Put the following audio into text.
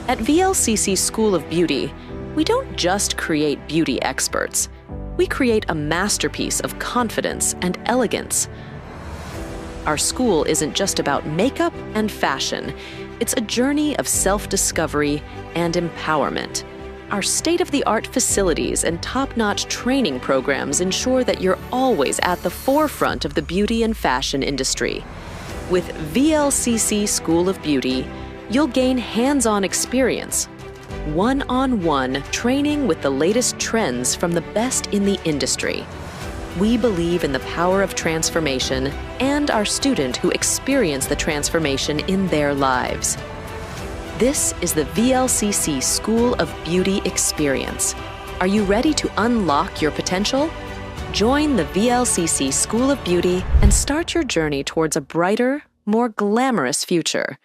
At VLCC School of Beauty, we don't just create beauty experts. We create a masterpiece of confidence and elegance. Our school isn't just about makeup and fashion. It's a journey of self-discovery and empowerment. Our state-of-the-art facilities and top-notch training programs ensure that you're always at the forefront of the beauty and fashion industry. With VLCC School of Beauty, you'll gain hands-on experience, one-on-one training with the latest trends from the best in the industry. We believe in the power of transformation and our students who experience the transformation in their lives. This is the VLCC School of Beauty experience. Are you ready to unlock your potential? Join the VLCC School of Beauty and start your journey towards a brighter, more glamorous future.